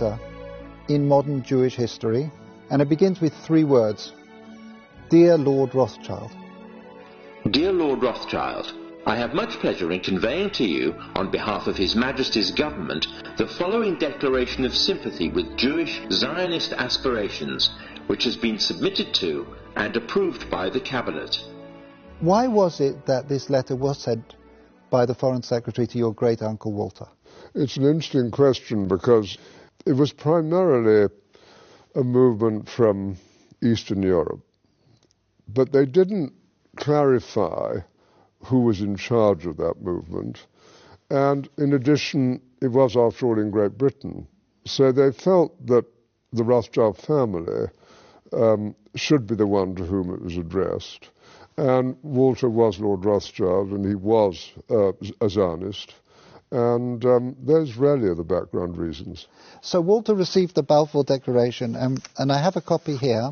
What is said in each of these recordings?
letter in modern Jewish history, and it begins with 3 words: Dear Lord Rothschild. Dear Lord Rothschild, I have much pleasure in conveying to you, on behalf of His Majesty's Government, the following declaration of sympathy with Jewish Zionist aspirations, which has been submitted to and approved by the Cabinet. Why was it that this letter was sent by the Foreign Secretary to your great-uncle Walter? It's an interesting question because it was primarily a movement from Eastern Europe, but they didn't clarify who was in charge of that movement, and in addition, it was after all in Great Britain. So they felt that the Rothschild family should be the one to whom it was addressed. And Walter was Lord Rothschild, and he was a Zionist, and those really are the background reasons. So Walter received the Balfour Declaration, and I have a copy here,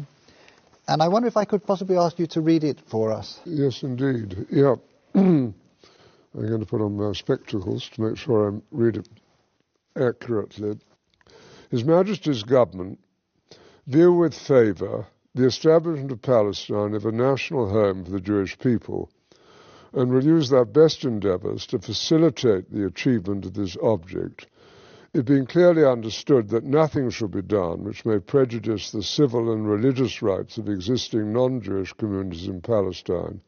and I wonder if I could possibly ask you to read it for us. Yes, indeed. Yeah. I'm going to put on my spectacles to make sure I read it accurately. His Majesty's Government view with favour the establishment of Palestine as a national home for the Jewish people, and will use their best endeavours to facilitate the achievement of this object, it being clearly understood that nothing shall be done which may prejudice the civil and religious rights of existing non-Jewish communities in Palestine,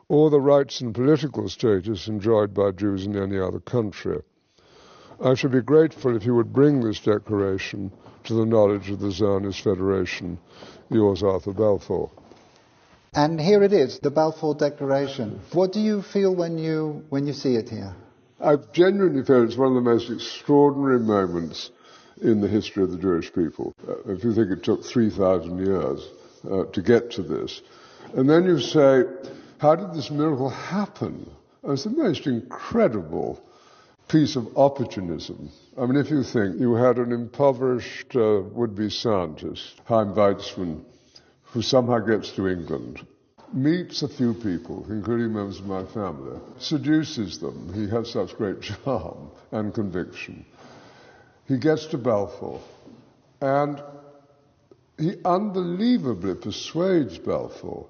or the rights and political status enjoyed by Jews in any other country. I should be grateful if you would bring this declaration to the knowledge of the Zionist Federation. Yours, Arthur Balfour. And here it is, the Balfour Declaration. What do you feel when you see it here? I genuinely feel it's one of the most extraordinary moments in the history of the Jewish people. If you think it took 3,000 years to get to this, and then you say, how did this miracle happen? It's the most incredible piece of opportunism. I mean, if you think you had an impoverished would-be scientist, Chaim Weizmann, who somehow gets to England, meets a few people, including members of my family, seduces them. He has such great charm and conviction. He gets to Balfour, and he unbelievably persuades Balfour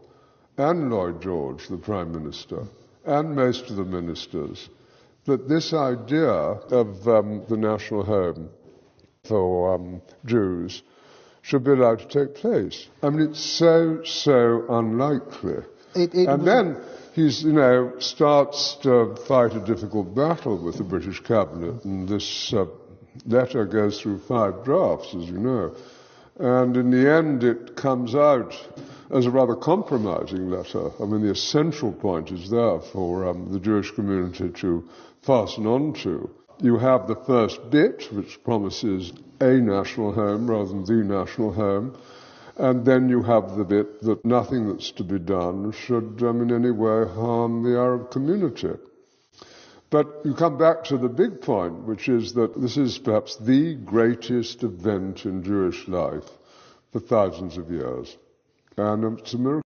and Lloyd George, the Prime Minister, and most of the ministers, that this idea of the national home for Jews should be allowed to take place. I mean, it's so unlikely. Then he, starts to fight a difficult battle with the British cabinet, and this letter goes through 5 drafts, as you know. And in the end, it comes out as a rather compromising letter. I mean, the essential point is there for the Jewish community to fasten on to. You have the first bit, which promises a national home rather than the national home, and then you have the bit that nothing that's to be done should in any way harm the Arab community. But you come back to the big point, which is that this is perhaps the greatest event in Jewish life for thousands of years. And it's a miracle.